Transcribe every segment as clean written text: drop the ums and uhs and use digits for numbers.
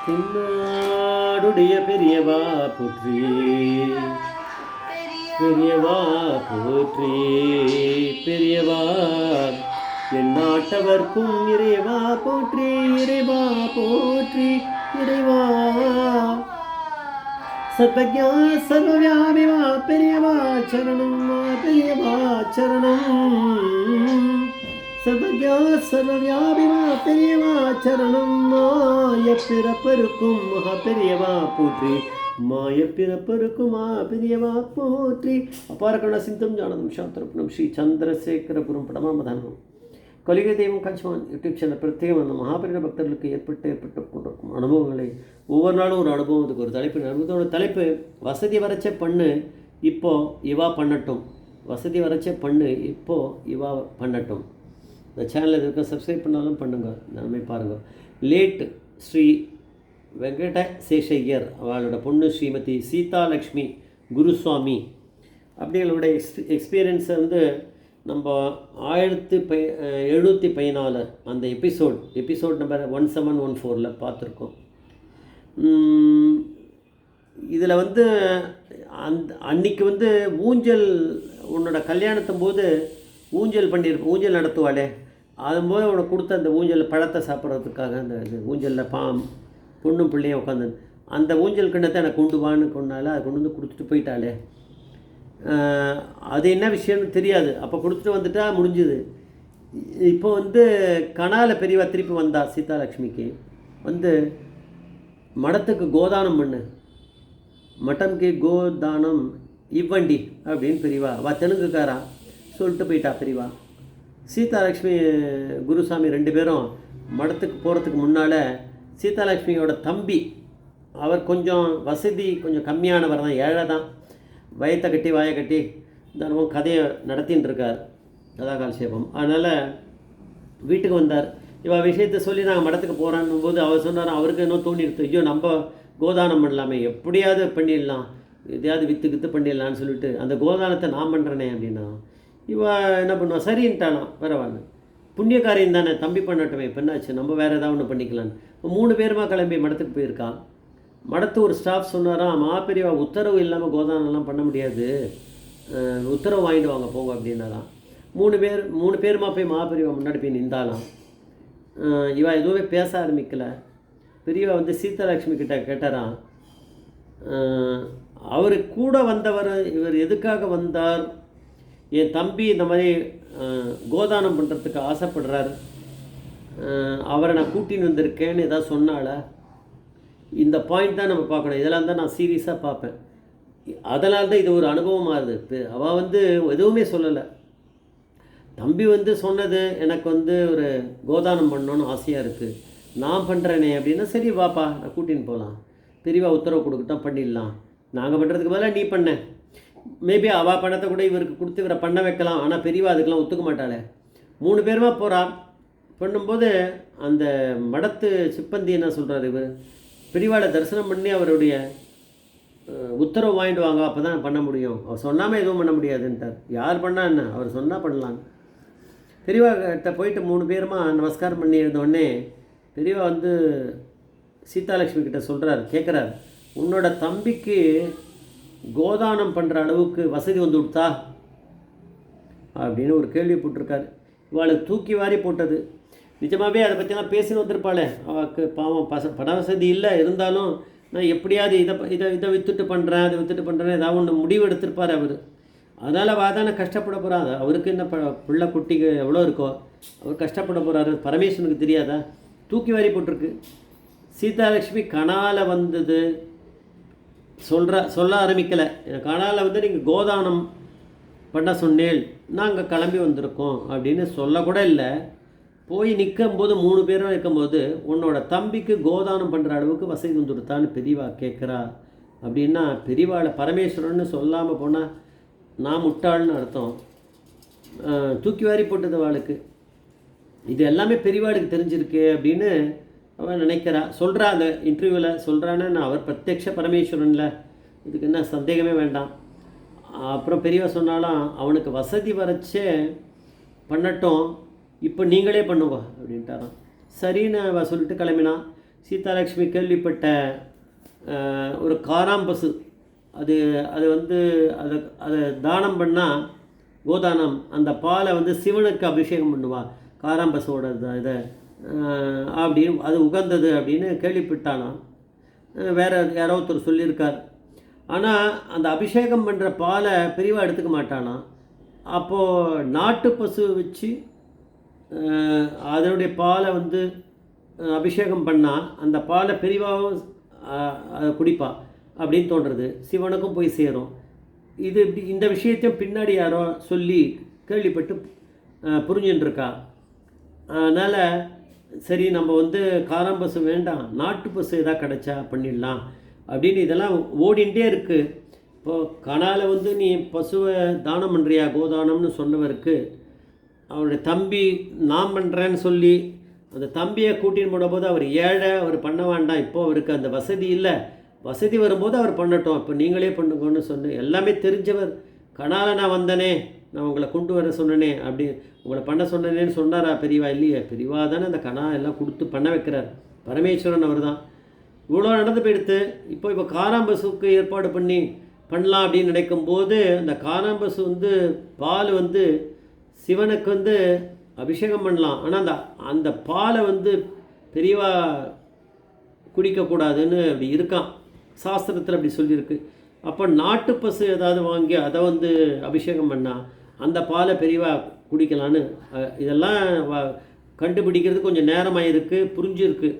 தென்னாடுடைய பெரியவா போற்றி, பெரியவா போற்றி, பெரியவா எந்நாட்டவர்க்கும் இறைவா போற்றி, இறைவா போற்றி, இறைவா சர்வஜா சர்வவியாபிவா பெரியவா சரணம், பெரியவா சரணம், சர்வஜா சர்வவியாபிவா பெரியவா சரணம், மாயப்பிறப்பருக்கும் மகா பெரியவா போற்றி, மாயப்பிறப்பருக்கும் பெரியவா போற்றி. அபார கருணா சிந்தம் ஞானதம் சாந்திரபுரம் ஸ்ரீ சந்திரசேகரபுரம் பரமாமதானம் கலிக தெய்வம் கஞ்ச்மான் யூடியூப் சேனல் பிரத்யேகம் அந்த மகாபெரிய பக்தர்களுக்கு ஏற்பட்டு கொண்டிருக்கும் அனுபவங்களை ஒவ்வொரு நாளும் ஒரு அனுபவம், அதுக்கு ஒரு தலைப்பு. அனுபவத்தோட தலைப்பு வசதி வரைச்ச பண்ணு இப்போது இவா பண்ணட்டும், வசதி வரைச்ச பண்ணு இப்போது இவா பண்ணட்டும். இந்த சேனல் இது இருக்க சப்ஸ்கிரைப் பண்ணாலும் பண்ணுங்கள், நன்மை பாருங்கள். லேட் ஸ்ரீ வெங்கடசேஷையர் அவளோட பொண்ணு ஸ்ரீமதி சீதாலக்ஷ்மி குருசுவாமி அப்படிங்களோட எக்ஸ்பீரியன்ஸை வந்து நம்ம 1714 அந்த எபிசோட் நம்பர் 1714 பார்த்துருக்கோம். இதில் வந்து அன்னைக்கு வந்து ஊஞ்சல் உன்னோட கல்யாணத்தும் போது ஊஞ்சல் நடத்துவாளே, அதும்போது உனக்கு கொடுத்த அந்த ஊஞ்சல் பழத்தை சாப்பிட்றதுக்காக அந்த ஊஞ்சலில் பொண்ணும் பிள்ளையும் உட்காந்து அந்த ஊஞ்சல் கிண்ணத்தை எனக்கு கொண்டு வான்னு கொண்டால அதை கொண்டு வந்து கொடுத்துட்டு போயிட்டாளே, அது என்ன விஷயம்னு தெரியாது. அப்போ கொடுத்துட்டு வந்துட்டா முடிஞ்சுது. இப்போ வந்து கனால பெரியவா திருப்பி வந்தா சீதாலக்ஷ்மிக்கு வந்து மடத்துக்கு கோதானம் பண்ணு, மட்டம்க்கு கோதானம் இவ்வண்டி அப்படின்னு பெரியவா தெலுங்குக்காரா சொல்லிட்டு போயிட்டா பெரியவா. சீதாலக்ஷ்மி குருசாமி 2 பேரும் மடத்துக்கு போகிறதுக்கு முன்னால் சீதாலக்ஷ்மியோட தம்பி, அவர் கொஞ்சம் வசதி கொஞ்சம் கம்மியானவர் தான், ஏழை தான், வயத்தை கட்டி வாயை கட்டி தினமும் கதையை நடத்தின்னு இருக்கார், கதாகாலட்சேபம். அதனால் வீட்டுக்கு வந்தார். இவள் விஷயத்தை சொல்லி நாங்கள் மடத்துக்கு போகிறான்னும் போது அவர் சொன்னார், அவருக்கு இன்னும் தோணிடுத்து, ஐயோ நம்ம கோதானம் பண்ணலாமே, எப்படியாவது பண்ணிடலாம், எதையாவது விற்று பண்ணிடலான்னு சொல்லிட்டு அந்த கோதானத்தை நான் பண்ணுறேனே அப்படின்னா இவள் என்ன பண்ணுவாள், சரின்ட்டானா பரவாயில்ல, புண்ணியக்காரியம் தானே, தம்பி பண்ணட்டுமே, பெண்ணாச்சு, நம்ம வேறு ஏதாவது ஒன்று பண்ணிக்கலான்னு. இப்போ 3 பேருமா கிளம்பி மடத்துக்கு போயிருக்கான். மடத்து ஒரு ஸ்டாஃப் சொன்னாராம், மாப்பெரியவா உத்தரவு இல்லாமல் கோதானம்லாம் பண்ண முடியாது, உத்தரவு வாங்கிட்டு வாங்க போங்க அப்படின்னாலாம். 3 பேருமா போய் மாப்பெரியவா முன்னாடி போய் நின்றாலாம். இவா எதுவுமே பேச ஆரம்பிக்கலை. பெரியவா வந்து சீதாலக்ஷ்மி கிட்ட கேட்டாராம், அவர் கூட வந்தவர் இவர் எதுக்காக வந்தார், என் தம்பி இந்த மாதிரி கோதானம் பண்ணுறதுக்கு ஆசைப்படுறார், அவரை நான் கூட்டின்னு வந்திருக்கேன்னு ஏதாவது சொன்னால. இந்த பாயிண்ட் தான் நம்ம பார்க்கணும். இதெல்லாம் தான் நான் சீரியஸாக பார்ப்பேன். அதனால தான் இது ஒரு அனுபவமாக இருது. அவள் வந்து எதுவுமே சொல்லலை. தம்பி வந்து சொன்னது, எனக்கு வந்து ஒரு கோதானம் பண்ணணுன்னு ஆசையாக இருக்குது, நான் பண்ணுறேனே அப்படின்னா, சரி வாப்பா நான் கூட்டின்னு போகலாம், பெரியவா உத்தரவு கொடுக்கட்டும் பண்ணிடலாம், நாங்கள் பண்ணுறதுக்கு பதிலாக நீ பண்ண, மேபி அவள் பணத்தை கூட இவருக்கு கொடுத்து இவரை பண்ண வைக்கலாம், ஆனால் பெரியவா அதுக்கெலாம் ஒத்துக்க மாட்டாளே. 3 பேருமா போகிறா. பண்ணும்போது அந்த மடத்து சிப்பந்தி என்ன சொல்கிறார், இவர் பெரியவாளை தரிசனம் பண்ணி அவருடைய உத்தரவு வாங்கிட்டு வாங்க, அப்போ தான் பண்ண முடியும், அவர் சொன்னாமல் எதுவும் பண்ண முடியாதுன்ட்டார். யார் பண்ணால் என்ன, அவர் சொன்னால் பண்ணலாம். பெரியவா கிட்ட போயிட்டு 3 பேருமா நமஸ்காரம் பண்ணி இருந்தோடனே பெரியவா வந்து சீதாலக்ஷ்மி கிட்ட சொல்கிறார், கேட்குறார், உன்னோட தம்பிக்கு கோதானம் பண்ணுற அளவுக்கு வசதி வந்து விடுத்தா அப்படின்னு ஒரு கேள்வி போட்டிருக்காரு. இவாளுக்கு தூக்கி வாரி போட்டது. நிஜமாகவே அதை பற்றிலாம் பேசின்னு வந்திருப்பாளே, அவளுக்கு பாவம் பண வசதி இல்லை, இருந்தாலும் நான் எப்படியாவது இதை விற்றுட்டு பண்ணுறேன், அதை விற்றுட்டு பண்ணுறேன், ஏதாவது ஒன்று முடிவு எடுத்திருப்பார் அவர். அதனால் வாதான கஷ்டப்பட போகிறாங்க. அவருக்கு என்ன பிள்ளை குட்டிக்கு எவ்வளோ இருக்கோ அவர் கஷ்டப்பட போகிறாரு, பரமேஸ்வரனுக்கு தெரியாதா? தூக்கி வாரி போட்டிருக்கு. சீதாலக்ஷ்மி கனால வந்தது சொல்ல ஆரம்பிக்கலை. கனால வந்து நீங்கள் கோதானம் பண்ண சொன்னேன், நாங்கள் கிளம்பி வந்திருக்கோம் அப்படின்னு சொல்லக்கூட இல்லை. போய் நிற்கும்போது 3 பேரும் இருக்கும்போது உன்னோட தம்பிக்கு கோதானம் பண்ணுற அளவுக்கு வசதி வந்துடுத்தான்னு பெரியவா கேட்குறா அப்படின்னா, பெரியவாளை பரமேஸ்வரன்னு சொல்லாமல் போனால் நான் முட்டாள்னு அர்த்தம். தூக்கி வாரி போட்டது அவளுக்கு. இது எல்லாமே பெரியவாளுக்கு தெரிஞ்சிருக்கு அப்படின்னு அவன் நினைக்கிறா, சொல்கிறா. அந்த இன்டர்வியூவில் சொல்கிறான்னு, நான் அவர் பிரத்யக்ஷ பரமேஸ்வரனில், இதுக்கு என்ன சந்தேகமே வேண்டாம். அப்புறம் பெரியவா சொன்னாலும் அவனுக்கு வசதி வரைச்சே பண்ணட்டும், இப்போ நீங்களே பண்ணுவா அப்படின்ட்டாரான். சரின்னு அவள் சொல்லிட்டு கிளம்பினான். சீதாலட்சுமி கேள்விப்பட்ட ஒரு காராம்பசு, அது அது வந்து அதை அதை தானம் பண்ணால் கோதானம், அந்த பாலை வந்து சிவனுக்கு அபிஷேகம் பண்ணுவா காராம்பசோட இதை அப்படின்னு, அது உகந்தது அப்படின்னு கேள்விப்பட்டாலாம். வேறு யாரோ ஒருத்தர் சொல்லியிருக்கார். ஆனால் அந்த அபிஷேகம் பண்ணுற பாலை பெரியவா எடுத்துக்க மாட்டானா. அப்போது நாட்டு பசு வச்சு அதனுடைய பாலை வந்து அபிஷேகம் பண்ணால் அந்த பாலை பெரியவாவும் குடிப்பா அப்படின்னு தோன்றுறது, சிவனுக்கும் போய் சேரும். இது இந்த விஷயத்தையும் பின்னாடி யாரோ சொல்லி கேள்விப்பட்டு புரிஞ்சுட்டுருக்கா. அதனால் சரி, நம்ம வந்து காராம்பசு வேண்டாம், நாட்டு பசு எதாவது கிடச்சா பண்ணிடலாம் அப்படின்னு இதெல்லாம் ஓடிகிட்டே இருக்குது. இப்போது கனால வந்து நீ பசுவை தானம் பண்ணுறியா கோதானம்னு சொன்னவருக்கு அவருடைய தம்பி நான் பண்ணுறேன்னு சொல்லி அந்த தம்பியை கூட்டின்னு போடும்போது அவர் ஏழை, அவர் பண்ண வேண்டாம், இப்போது அவருக்கு அந்த வசதி இல்லை, வசதி வரும்போது அவர் பண்ணட்டும், இப்போ நீங்களே பண்ணுங்கன்னு சொன்ன எல்லாமே தெரிஞ்சவர். கனால நான் வந்தனே, நான் உங்களை கொண்டு வர சொன்னனே, அப்படி உங்களை பண்ண சொன்னனேன்னு சொன்னாரா பெரியவா? இல்லையே, பெரியவா தானே அந்த கனா எல்லாம் கொடுத்து பண்ண வைக்கிறார். பரமேஸ்வரன் அவர் தான். இவ்வளோ நடந்து போயிடுத்து. இப்போ காராம்பசுக்கு ஏற்பாடு பண்ணலாம் அப்படின்னு நினைக்கும்போது அந்த காராம்பசு வந்து பால் வந்து சிவனுக்கு வந்து அபிஷேகம் பண்ணலாம், ஆனால் அந்த பாலை வந்து பெரியவா குடிக்கக்கூடாதுன்னு அப்படி இருக்கான், சாஸ்திரத்தில் அப்படி சொல்லியிருக்கு. அப்போ நாட்டு பசு ஏதாவது வாங்கி அதை வந்து அபிஷேகம் பண்ணால் அந்த பாலை பெரியவா குடிக்கலான்னு இதெல்லாம் கண்டுபிடிக்கிறது கொஞ்சம் நேரமாக இருக்குது, புரிஞ்சிருக்கு.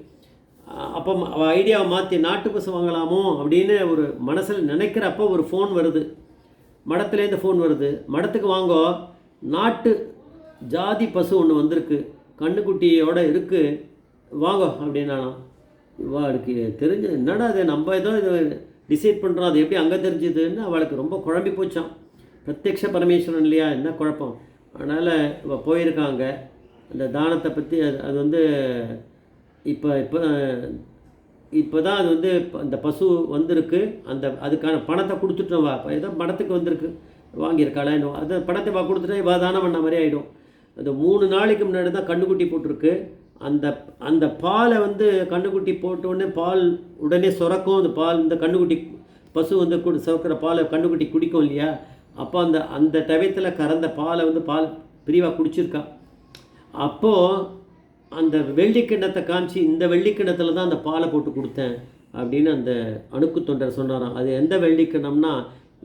அப்போ ஐடியாவை மாற்றி நாட்டு பசு வாங்கலாமோ அப்படின்னு ஒரு மனசில் நினைக்கிறப்போ ஒரு ஃபோன் வருது, மடத்துலேருந்து ஃபோன் வருது. மடத்துக்கு வாங்கோ, நாட்டு ஜாதி பசு ஒன்று வந்திருக்கு, கண்ணுக்குட்டியோடு இருக்குது, வாங்கோ அப்படின்னாலாம். இவாளுக்கு தெரிஞ்ச என்னடா அது, நம்ம ஏதோ இது டிசைட் பண்ணுறோம், அது எப்படி அங்கே தெரிஞ்சுதுன்னு அவளுக்கு ரொம்ப குழம்பி போச்சான். பிரத்யக்ஷ பரமேஸ்வரன் இல்லையா, என்ன குழப்பம். அதனால் இவள் போயிருக்காங்க அந்த தானத்தை பற்றி. அது வந்து இப்போ தான் அது வந்து அந்த பசு வந்திருக்கு, அதுக்கான பணத்தை கொடுத்துட்டோம். ஏதோ பணத்துக்கு வந்திருக்கு, வாங்கியிருக்காளே, அந்த பணத்தை கொடுத்துட்டா இவா தானம் பண்ண மாதிரி ஆகிடும். அந்த 3 நாளைக்கு முன்னாடி தான் கண்ணுக்குட்டி போட்டிருக்கு. அந்த பாலை வந்து கண்ணுக்குட்டி போட்டோடனே பால் உடனே சுரக்கும். அந்த பால் இந்த கண்ணுக்குட்டி பசு வந்து சுரக்கிற பாலை கண்ணுக்குட்டி குடிக்கும் இல்லையா. அப்போ அந்த டயத்தில் கறந்த பாலை வந்து பிரிவா குடிச்சிருக்கா. அப்போது அந்த வெள்ளிக்கிண்ணத்தை காமிச்சு, இந்த வெள்ளிக்கிண்ணத்தில் தான் அந்த பாலை போட்டு கொடுத்தேன் அப்படின்னு அந்த அணுக்கு தொண்டர் சொன்னாராம். அது எந்த வெள்ளிக்கிண்ணம்னா,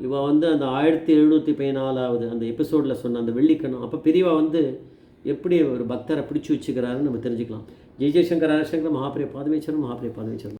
இவள் வந்து அந்த 1714 அந்த எபிசோடில் சொன்ன அந்த வெள்ளிக்கிண்ணம். அப்போ பெரியவா வந்து எப்படி ஒரு பக்தரை பிடிச்சி வச்சுக்கிறாருன்னு நம்ம தெரிஞ்சுக்கலாம். ஜெய் ஜெய்சங்கர் ஹரசங்கர் மகாபிரிய பாதமேச்சரம் மகாபிரிய பாதமேச்சரம்.